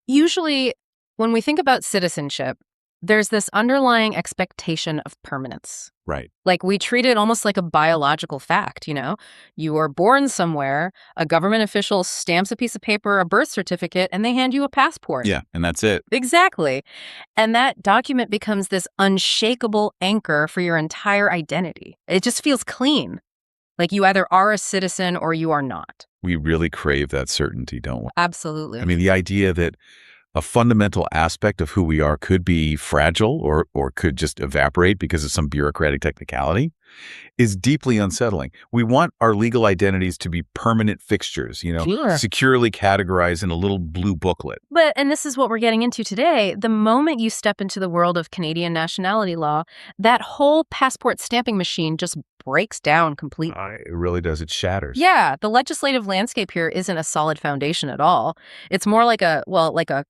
Usually, when we think about citizenship, there's this underlying expectation of permanence. Right. Like we treat it almost like a biological fact, You are born somewhere, a government official stamps a piece of paper, a birth certificate, and they hand you a passport. Yeah, and that's it. Exactly. And that document becomes this unshakable anchor for your entire identity. It just feels clean. Like you either are a citizen or you are not. We really crave that certainty, don't we? Absolutely. I mean, the idea that a fundamental aspect of who we are could be fragile or could just evaporate because of some bureaucratic technicality is deeply unsettling. We want our legal identities to be permanent fixtures, Sure. securely categorized in a little blue booklet. And this is what we're getting into today. The moment you step into the world of Canadian nationality law, that whole passport stamping machine just breaks down completely. It really does. It shatters. Yeah, the legislative landscape here isn't a solid foundation at all. It's more like a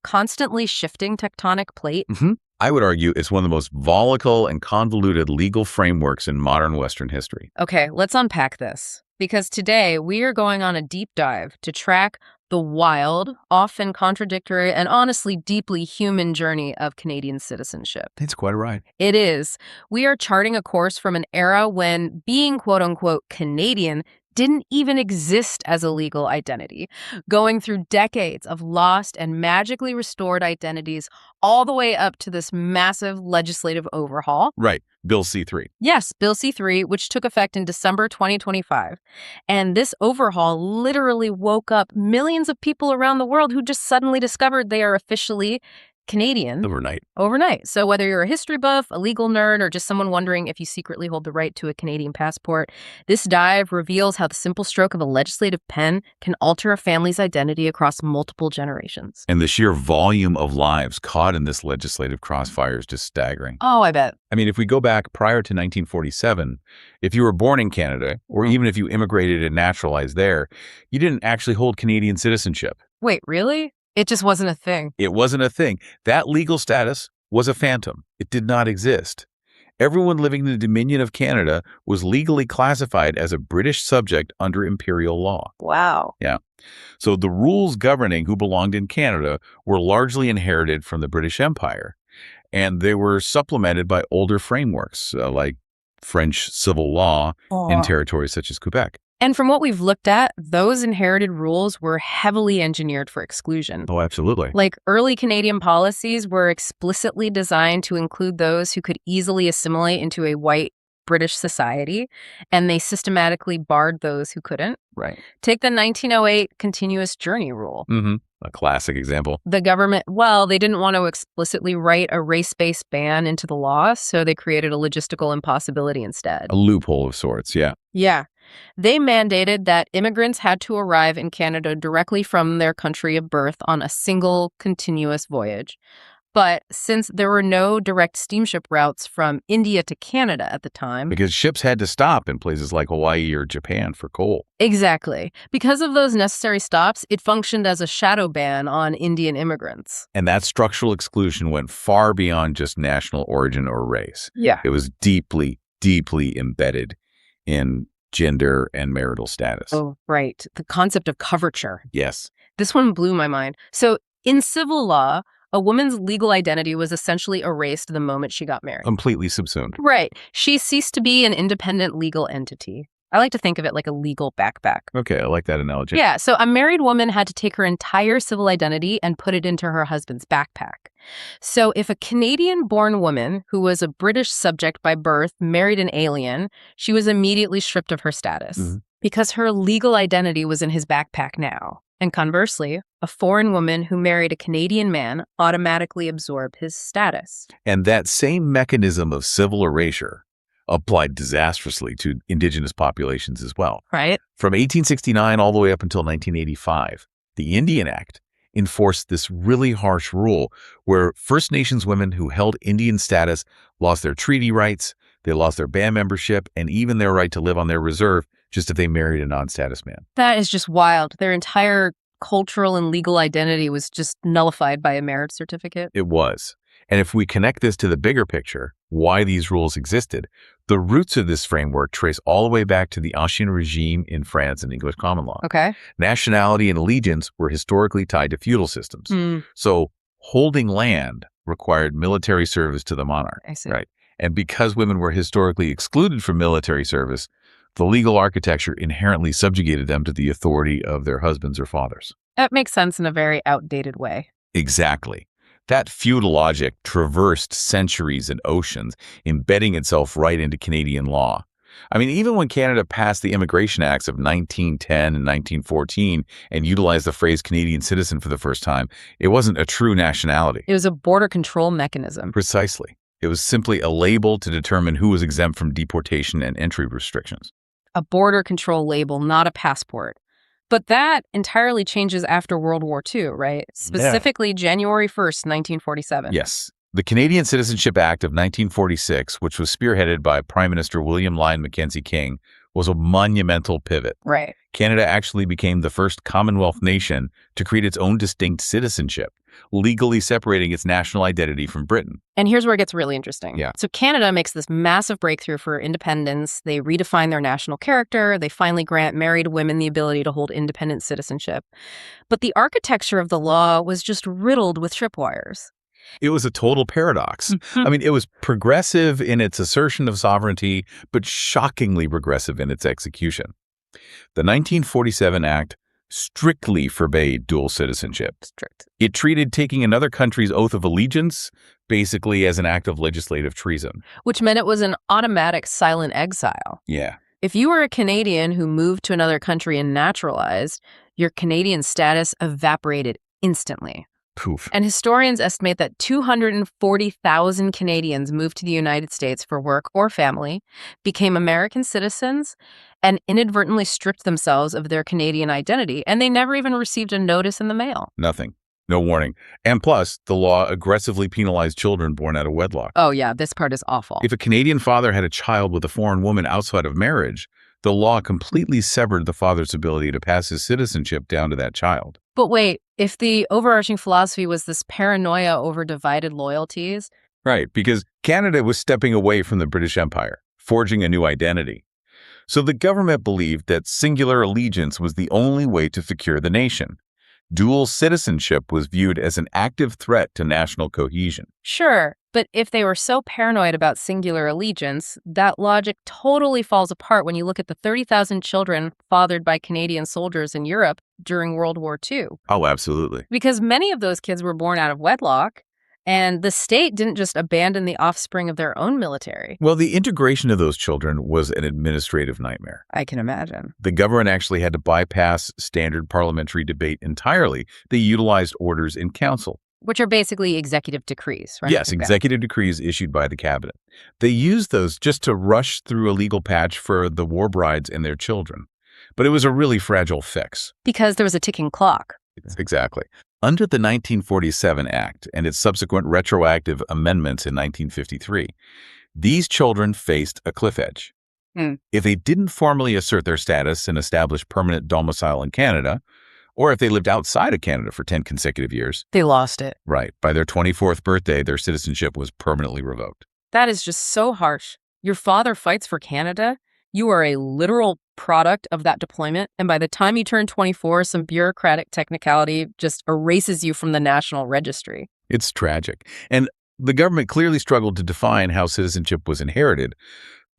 constantly shifting tectonic plate. Mm-hmm. I would argue it's one of the most volatile and convoluted legal frameworks in modern Western history. Okay, let's unpack this. Because today we are going on a deep dive to track the wild, often contradictory, and honestly deeply human journey of Canadian citizenship. It's quite a ride. It is. We are charting a course from an era when being quote-unquote Canadian didn't even exist as a legal identity, going through decades of lost and magically restored identities all the way up to this massive legislative overhaul. Right. Bill C-3. Yes, Bill C-3, which took effect in December 2025. And this overhaul literally woke up millions of people around the world who just suddenly discovered they are officially Canadian. Overnight. So whether you're a history buff, a legal nerd, or just someone wondering if you secretly hold the right to a Canadian passport, this dive reveals how the simple stroke of a legislative pen can alter a family's identity across multiple generations. And the sheer volume of lives caught in this legislative crossfire is just staggering. Oh, I bet. I mean, if we go back prior to 1947, if you were born in Canada, or even if you immigrated and naturalized there, you didn't actually hold Canadian citizenship. Wait, really? It just wasn't a thing. It wasn't a thing. That legal status was a phantom. It did not exist. Everyone living in the Dominion of Canada was legally classified as a British subject under imperial law. Wow. Yeah. So the rules governing who belonged in Canada were largely inherited from the British Empire, and they were supplemented by older frameworks like French civil law in territories such as Quebec. And from what we've looked at, those inherited rules were heavily engineered for exclusion. Oh, absolutely. Like early Canadian policies were explicitly designed to include those who could easily assimilate into a white British society, and they systematically barred those who couldn't. Right. Take the 1908 continuous journey rule. Mm-hmm. A classic example. The government, they didn't want to explicitly write a race-based ban into the law, so they created a logistical impossibility instead. A loophole of sorts, yeah. Yeah. They mandated that immigrants had to arrive in Canada directly from their country of birth on a single continuous voyage. But since there were no direct steamship routes from India to Canada at the time... Because ships had to stop in places like Hawaii or Japan for coal. Exactly. Because of those necessary stops, it functioned as a shadow ban on Indian immigrants. And that structural exclusion went far beyond just national origin or race. Yeah. It was deeply, deeply embedded in gender and marital status. Oh, right. The concept of coverture. Yes. This one blew my mind. So in civil law, a woman's legal identity was essentially erased the moment she got married. Completely subsumed. Right. She ceased to be an independent legal entity. I like to think of it like a legal backpack. Okay, I like that analogy. Yeah, so a married woman had to take her entire civil identity and put it into her husband's backpack. So if a Canadian-born woman who was a British subject by birth married an alien, she was immediately stripped of her status because her legal identity was in his backpack now. And conversely, a foreign woman who married a Canadian man automatically absorbed his status. And that same mechanism of civil erasure applied disastrously to Indigenous populations as well. Right. From 1869 all the way up until 1985, the Indian Act enforced this really harsh rule where First Nations women who held Indian status lost their treaty rights, they lost their band membership, and even their right to live on their reserve just if they married a non-status man. That is just wild. Their entire cultural and legal identity was just nullified by a marriage certificate. It was. And if we connect this to the bigger picture, why these rules existed, the roots of this framework trace all the way back to the Ancien regime in France and English common law. Okay. Nationality and allegiance were historically tied to feudal systems. So holding land required military service to the monarch. I see. Right? And because women were historically excluded from military service, the legal architecture inherently subjugated them to the authority of their husbands or fathers. That makes sense in a very outdated way. Exactly. That feudal logic traversed centuries and oceans, embedding itself right into Canadian law. I mean, even when Canada passed the Immigration Acts of 1910 and 1914 and utilized the phrase Canadian citizen for the first time, it wasn't a true nationality. It was a border control mechanism. Precisely. It was simply a label to determine who was exempt from deportation and entry restrictions. A border control label, not a passport. But that entirely changes after World War II, right? Specifically, January 1st, 1947. Yes. The Canadian Citizenship Act of 1946, which was spearheaded by Prime Minister William Lyon Mackenzie King, was a monumental pivot. Right. Canada actually became the first Commonwealth nation to create its own distinct citizenship, legally separating its national identity from Britain. And here's where it gets really interesting. Yeah. So Canada makes this massive breakthrough for independence. They redefine their national character. They finally grant married women the ability to hold independent citizenship. But the architecture of the law was just riddled with tripwires. It was a total paradox. I mean, it was progressive in its assertion of sovereignty, but shockingly regressive in its execution. The 1947 Act strictly forbade dual citizenship. Strict. It treated taking another country's oath of allegiance basically as an act of legislative treason. Which meant it was an automatic silent exile. Yeah. If you were a Canadian who moved to another country and naturalized, your Canadian status evaporated instantly. Poof. And historians estimate that 240,000 Canadians moved to the United States for work or family, became American citizens, and inadvertently stripped themselves of their Canadian identity, and they never even received a notice in the mail. Nothing. No warning. And plus, the law aggressively penalized children born out of wedlock. Oh yeah, this part is awful. If a Canadian father had a child with a foreign woman outside of marriage, the law completely severed the father's ability to pass his citizenship down to that child. But wait, if the overarching philosophy was this paranoia over divided loyalties... Right, because Canada was stepping away from the British Empire, forging a new identity. So the government believed that singular allegiance was the only way to secure the nation. Dual citizenship was viewed as an active threat to national cohesion. Sure, but if they were so paranoid about singular allegiance, that logic totally falls apart when you look at the 30,000 children fathered by Canadian soldiers in Europe during World War II. Oh, absolutely. Because many of those kids were born out of wedlock, and the state didn't just abandon the offspring of their own military. Well, the integration of those children was an administrative nightmare. I can imagine. The government actually had to bypass standard parliamentary debate entirely. They utilized orders in council. Which are basically executive decrees, right? Yes, executive decrees issued by the cabinet. They used those just to rush through a legal patch for the war brides and their children. But it was a really fragile fix. Because there was a ticking clock. Exactly. Under the 1947 Act and its subsequent retroactive amendments in 1953, these children faced a cliff edge. If they didn't formally assert their status and establish permanent domicile in Canada, or if they lived outside of Canada for 10 consecutive years, They lost it. right, by their 24th birthday, their citizenship was permanently revoked. That is just so harsh. Your father fights for Canada. You are a literal product of that deployment. And by the time you turn 24, some bureaucratic technicality just erases you from the national registry. It's tragic. And the government clearly struggled to define how citizenship was inherited,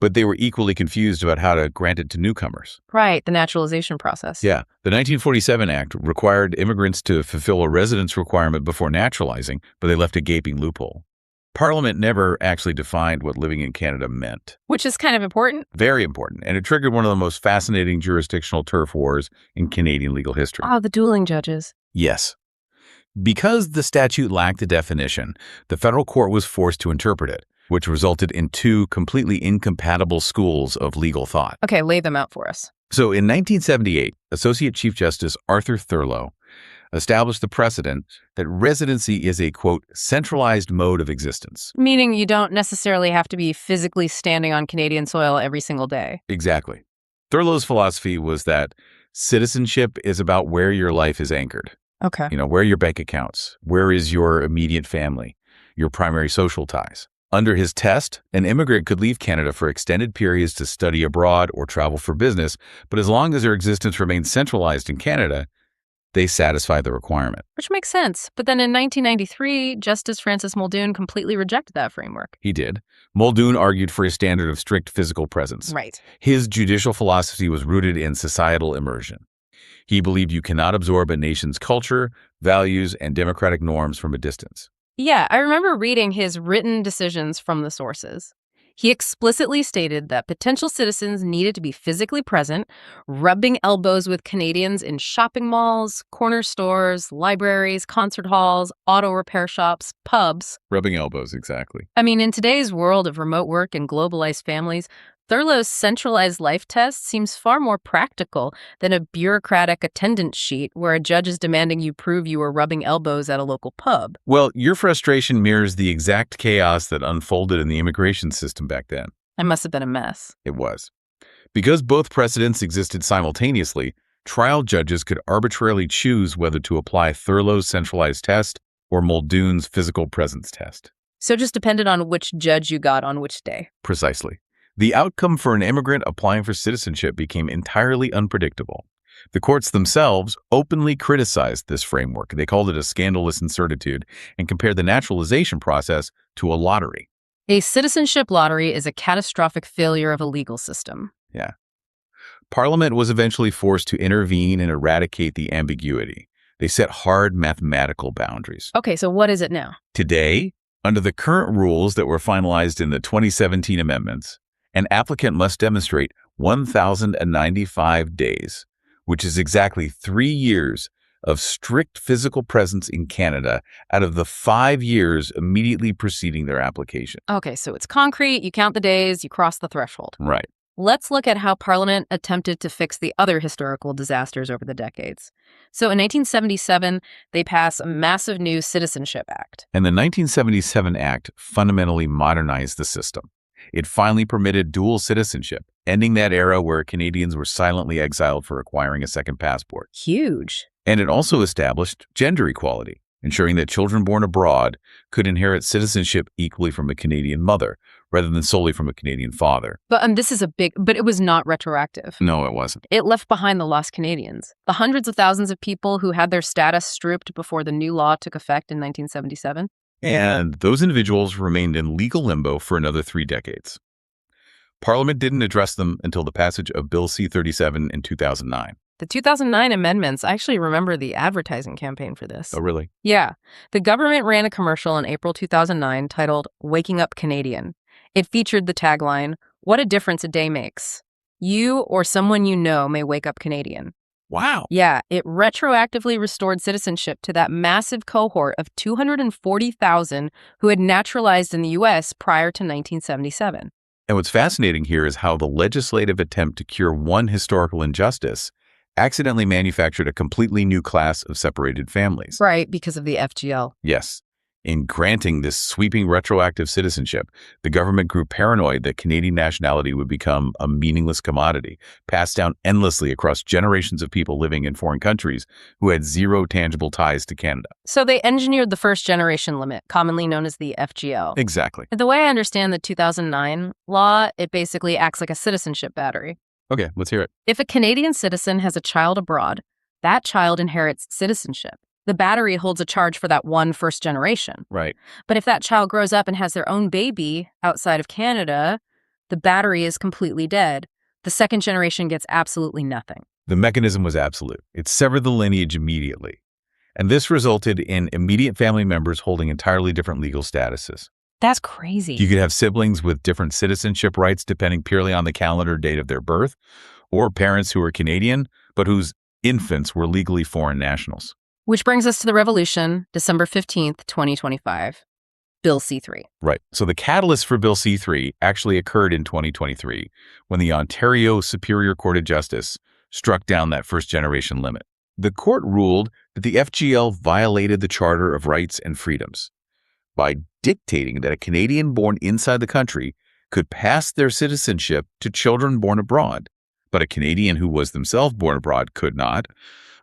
but they were equally confused about how to grant it to newcomers. Right, the naturalization process. Yeah, the 1947 Act required immigrants to fulfill a residence requirement before naturalizing, but they left a gaping loophole. Parliament never actually defined what living in Canada meant. Which is kind of important. Very important, and it triggered one of the most fascinating jurisdictional turf wars in Canadian legal history. Oh, the dueling judges. Yes. Because the statute lacked a definition, the federal court was forced to interpret it, which resulted in two completely incompatible schools of legal thought. Okay, lay them out for us. So in 1978, Associate Chief Justice Arthur Thurlow established the precedent that residency is a, quote, centralized mode of existence. Meaning you don't necessarily have to be physically standing on Canadian soil every single day. Exactly. Thurlow's philosophy was that citizenship is about where your life is anchored. Okay. Where are your bank accounts? Where is your immediate family? your primary social ties. Under his test, an immigrant could leave Canada for extended periods to study abroad or travel for business, but as long as their existence remains centralized in Canada, they satisfy the requirement. Which makes sense. But then in 1993, Justice Francis Muldoon completely rejected that framework. He did. Muldoon argued for a standard of strict physical presence. Right. His judicial philosophy was rooted in societal immersion. He believed you cannot absorb a nation's culture, values, and democratic norms from a distance. Yeah, I remember reading his written decisions from the sources. He explicitly stated that potential citizens needed to be physically present, rubbing elbows with Canadians in shopping malls, corner stores, libraries, concert halls, auto repair shops, pubs. Rubbing elbows, exactly. I mean, in today's world of remote work and globalized families, Thurlow's centralized life test seems far more practical than a bureaucratic attendance sheet where a judge is demanding you prove you were rubbing elbows at a local pub. Well, your frustration mirrors the exact chaos that unfolded in the immigration system back then. It must have been a mess. It was. Because both precedents existed simultaneously, trial judges could arbitrarily choose whether to apply Thurlow's centralized test or Muldoon's physical presence test. So it just depended on which judge you got on which day. Precisely. The outcome for an immigrant applying for citizenship became entirely unpredictable. The courts themselves openly criticized this framework. They called it a scandalous incertitude and compared the naturalization process to a lottery. A citizenship lottery is a catastrophic failure of a legal system. Yeah. Parliament was eventually forced to intervene and eradicate the ambiguity. They set hard mathematical boundaries. Okay, so what is it now? Today, under the current rules that were finalized in the 2017 amendments, an applicant must demonstrate 1,095 days, which is exactly 3 years of strict physical presence in Canada out of the 5 years immediately preceding their application. Okay, so it's concrete, you count the days, you cross the threshold. Right. Let's look at how Parliament attempted to fix the other historical disasters over the decades. So in 1977, they pass a massive new Citizenship Act. And the 1977 Act fundamentally modernized the system. It finally permitted dual citizenship, ending that era where Canadians were silently exiled for acquiring a second passport. Huge. And it also established gender equality, ensuring that children born abroad could inherit citizenship equally from a Canadian mother, rather than solely from a Canadian father. But it was not retroactive. No, it wasn't. It left behind the lost Canadians, the hundreds of thousands of people who had their status stripped before the new law took effect in 1977. And those individuals remained in legal limbo for another 3 decades. Parliament didn't address them until the passage of Bill C-37 in 2009. The 2009 amendments, I actually remember the advertising campaign for this. Oh, really? Yeah. The government ran a commercial in April 2009 titled Waking Up Canadian. It featured the tagline, "What a difference a day makes. You or someone you know may wake up Canadian." Wow. Yeah, it retroactively restored citizenship to that massive cohort of 240,000 who had naturalized in the U.S. prior to 1977. And what's fascinating here is how the legislative attempt to cure one historical injustice accidentally manufactured a completely new class of separated families. Right, because of the FGL. Yes. In granting this sweeping retroactive citizenship, the government grew paranoid that Canadian nationality would become a meaningless commodity, passed down endlessly across generations of people living in foreign countries who had zero tangible ties to Canada. So they engineered the first generation limit, commonly known as the FGL. Exactly. The way I understand the 2009 law, it basically acts like a citizenship battery. Okay, let's hear it. If a Canadian citizen has a child abroad, that child inherits citizenship. The battery holds a charge for that one first generation. Right. But if that child grows up and has their own baby outside of Canada, the battery is completely dead. The second generation gets absolutely nothing. The mechanism was absolute. It severed the lineage immediately. And this resulted in immediate family members holding entirely different legal statuses. That's crazy. You could have siblings with different citizenship rights depending purely on the calendar date of their birth, or parents who were Canadian, but whose infants were legally foreign nationals. Which brings us to the revolution, December 15th, 2025. Bill C-3. Right. So the catalyst for Bill C-3 actually occurred in 2023 when the Ontario Superior Court of Justice struck down that first-generation limit. The court ruled that the FGL violated the Charter of Rights and Freedoms by dictating that a Canadian born inside the country could pass their citizenship to children born abroad, but a Canadian who was themselves born abroad could not.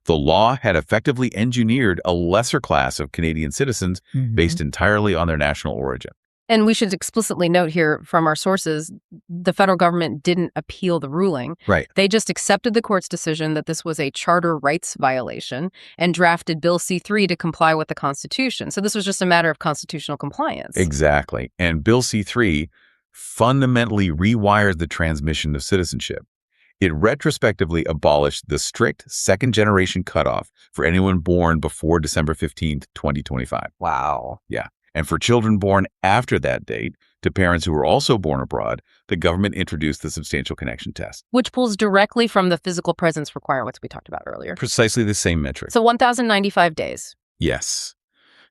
The law had effectively engineered a lesser class of Canadian citizens based entirely on their national origin. And we should explicitly note here from our sources, the federal government didn't appeal the ruling. Right. They just accepted the court's decision that this was a charter rights violation and drafted Bill C-3 to comply with the Constitution. So this was just a matter of constitutional compliance. Exactly. And Bill C-3 fundamentally rewired the transmission of citizenship. It retrospectively abolished the strict second-generation cutoff for anyone born before December 15th, 2025. Wow. Yeah. And for children born after that date to parents who were also born abroad, the government introduced the substantial connection test. Which pulls directly from the physical presence requirements we talked about earlier. Precisely the same metric. So 1,095 days. Yes.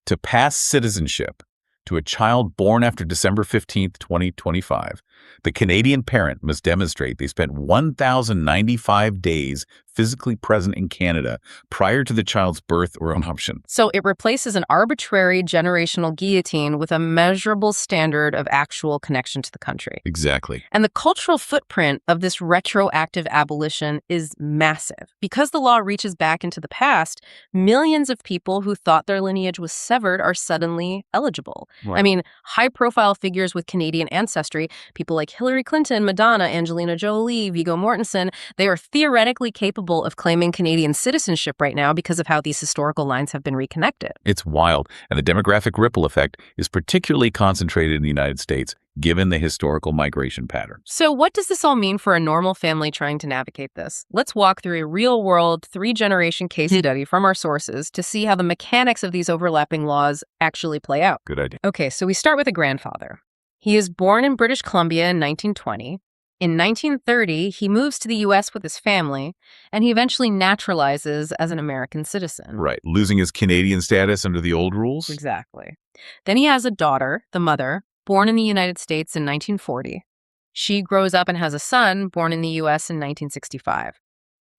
To pass citizenship to a child born after December 15th, 2025, the Canadian parent must demonstrate they spent 1,095 days physically present in Canada prior to the child's birth or adoption. So it replaces an arbitrary generational guillotine with a measurable standard of actual connection to the country. Exactly. And the cultural footprint of this retroactive abolition is massive. Because the law reaches back into the past, millions of people who thought their lineage was severed are suddenly eligible. Right. I mean, high-profile figures with Canadian ancestry, people like Hillary Clinton, Madonna, Angelina Jolie, Viggo Mortensen, they are theoretically capable of claiming Canadian citizenship right now because of how these historical lines have been reconnected. It's wild, and the demographic ripple effect is particularly concentrated in the United States, given the historical migration pattern. So what does this all mean for a normal family trying to navigate this? Let's walk through a real-world, three-generation case study from our sources to see how the mechanics of these overlapping laws actually play out. Good idea. Okay, so we start with a grandfather. He is born in British Columbia in 1920. In 1930, he moves to the U.S. with his family, and he eventually naturalizes as an American citizen. Right, losing his Canadian status under the old rules? Exactly. Then he has a daughter, the mother, born in the United States in 1940. She grows up and has a son born in the U.S. in 1965.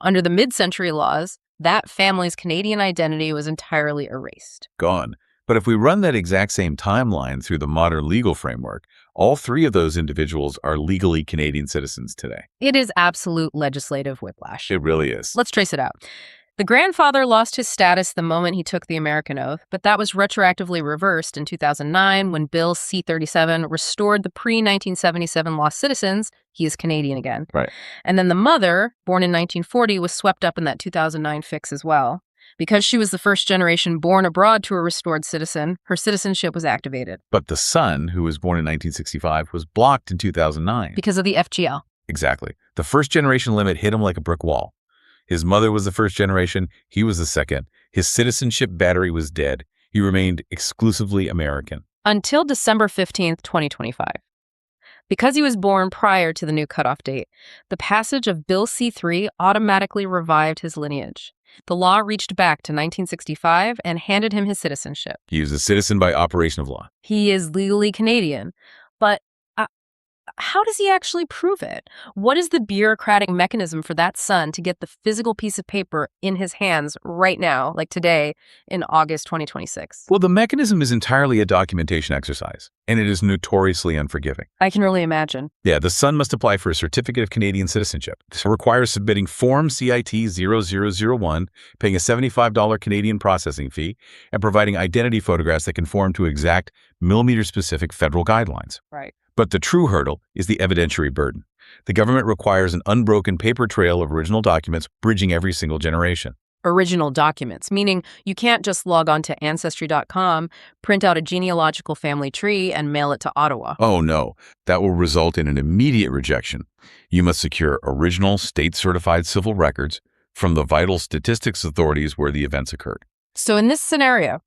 Under the mid-century laws, that family's Canadian identity was entirely erased. Gone. But if we run that exact same timeline through the modern legal framework, all three of those individuals are legally Canadian citizens today. It is absolute legislative whiplash. It really is. Let's trace it out. The grandfather lost his status the moment he took the American oath, but that was retroactively reversed in 2009 when Bill C-37 restored the pre-1977 lost citizens. He is Canadian again. Right. And then the mother, born in 1940, was swept up in that 2009 fix as well. Because she was the first generation born abroad to a restored citizen, her citizenship was activated. But the son, who was born in 1965, was blocked in 2009. Because of the FGL. Exactly. The first generation limit hit him like a brick wall. His mother was the first generation, he was the second. His citizenship battery was dead. He remained exclusively American. Until December 15th, 2025. Because he was born prior to the new cutoff date, the passage of Bill C-3 automatically revived his lineage. The law reached back to 1965 and handed him his citizenship. He was a citizen by operation of law. He is legally Canadian, but how does he actually prove it? What is the bureaucratic mechanism for that son to get the physical piece of paper in his hands right now, like today, in August 2026? Well, the mechanism is entirely a documentation exercise, and it is notoriously unforgiving. I can really imagine. Yeah, the son must apply for a certificate of Canadian citizenship. This requires submitting Form CIT-0001, paying a $75 Canadian processing fee, and providing identity photographs that conform to exact millimeter-specific federal guidelines. Right. But the true hurdle is the evidentiary burden. The government requires an unbroken paper trail of original documents bridging every single generation. Original documents, meaning you can't just log on to Ancestry.com, print out a genealogical family tree, and mail it to Ottawa. Oh no, that will result in an immediate rejection. You must secure original state-certified civil records from the vital statistics authorities where the events occurred. So in this scenario,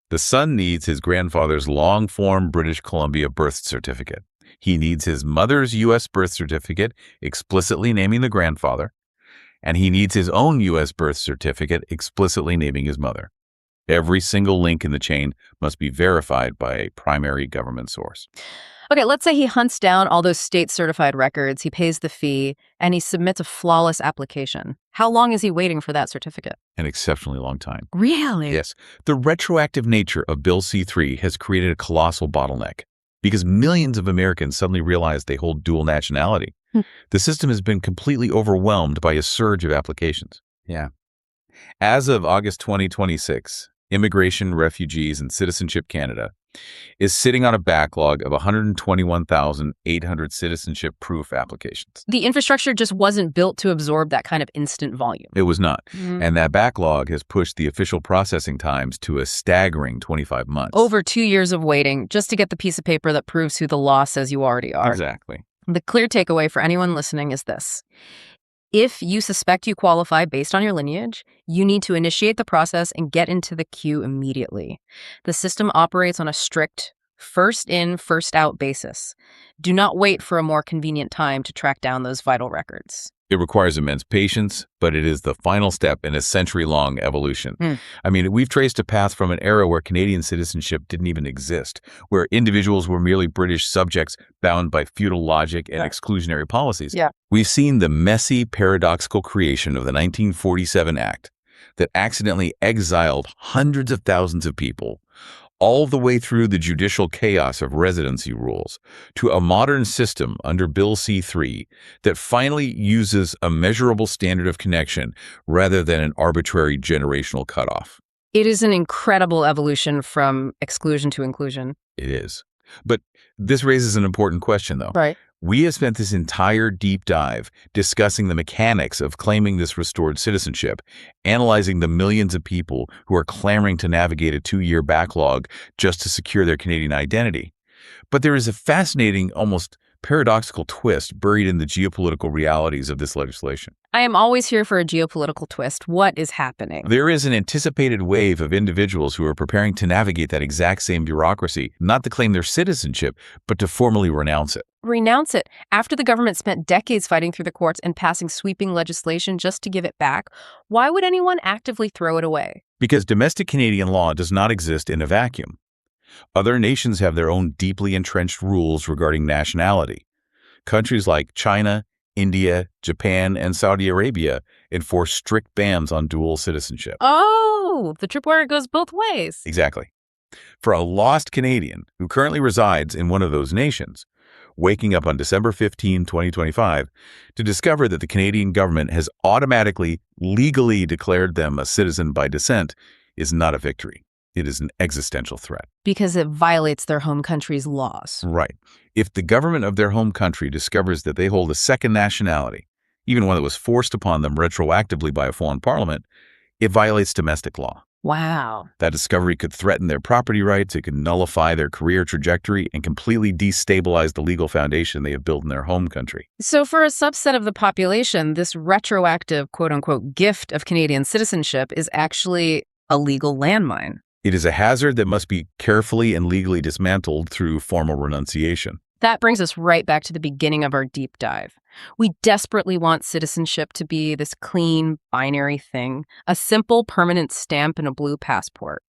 the son needs his grandfather's long-form British Columbia birth certificate. He needs his mother's U.S. birth certificate explicitly naming the grandfather, and he needs his own U.S. birth certificate explicitly naming his mother. Every single link in the chain must be verified by a primary government source. okay, let's say he hunts down all those state-certified records, he pays the fee, and he submits a flawless application. How long is he waiting for that certificate? An exceptionally long time. Really? Yes. The retroactive nature of Bill C-3 has created a colossal bottleneck because millions of Americans suddenly realize they hold dual nationality. The system has been completely overwhelmed by a surge of applications. Yeah. As of August 2026, Immigration, Refugees, and Citizenship Canada is sitting on a backlog of 121,800 citizenship proof applications. The infrastructure just wasn't built to absorb that kind of instant volume. It was not. Mhm. And that backlog has pushed the official processing times to a staggering 25 months. Over 2 years of waiting just to get the piece of paper that proves who the law says you already are. Exactly. The clear takeaway for anyone listening is this. If you suspect you qualify based on your lineage, you need to initiate the process and get into the queue immediately. The system operates on a strict first in, first out basis. Do not wait for a more convenient time to track down those vital records. It requires immense patience, but it is the final step in a century-long evolution. I mean, we've traced a path from an era where Canadian citizenship didn't even exist, where individuals were merely British subjects bound by feudal logic and exclusionary policies. Yeah. We've seen the messy, paradoxical creation of the 1947 Act that accidentally exiled hundreds of thousands of people, all the way through the judicial chaos of residency rules, to a modern system under Bill C-3 that finally uses a measurable standard of connection rather than an arbitrary generational cutoff. It is an incredible evolution from exclusion to inclusion. It is. But this raises an important question, though. Right. We have spent this entire deep dive discussing the mechanics of claiming this restored citizenship, analyzing the millions of people who are clamoring to navigate a 2-year backlog just to secure their Canadian identity. But there is a fascinating, almost paradoxical twist buried in the geopolitical realities of this legislation. I am always here for a geopolitical twist. What is happening? There is an anticipated wave of individuals who are preparing to navigate that exact same bureaucracy, not to claim their citizenship, but to formally renounce it. Renounce it. After the government spent decades fighting through the courts and passing sweeping legislation just to give it back, why would anyone actively throw it away? Because domestic Canadian law does not exist in a vacuum. Other nations have their own deeply entrenched rules regarding nationality. Countries like China, India, Japan, and Saudi Arabia enforce strict bans on dual citizenship. Oh, the tripwire goes both ways. Exactly. For a lost Canadian who currently resides in one of those nations, waking up on December 15, 2025, to discover that the Canadian government has automatically, legally declared them a citizen by descent is not a victory. It is an existential threat. Because it violates their home country's laws. Right. If the government of their home country discovers that they hold a second nationality, even one that was forced upon them retroactively by a foreign parliament, it violates domestic law. Wow. That discovery could threaten their property rights, it could nullify their career trajectory, and completely destabilize the legal foundation they have built in their home country. So for a subset of the population, this retroactive, quote-unquote, gift of Canadian citizenship is actually a legal landmine. It is a hazard that must be carefully and legally dismantled through formal renunciation. That brings us right back to the beginning of our deep dive. We desperately want citizenship to be this clean, binary thing, a simple, permanent stamp and a blue passport.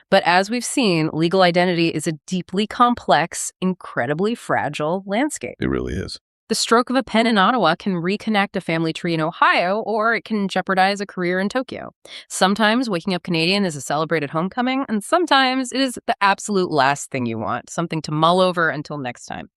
But as we've seen, legal identity is a deeply complex, incredibly fragile landscape. It really is. The stroke of a pen in Ottawa can reconnect a family tree in Ohio, or it can jeopardize a career in Tokyo. Sometimes waking up Canadian is a celebrated homecoming, and sometimes it is the absolute last thing you want, something to mull over until next time.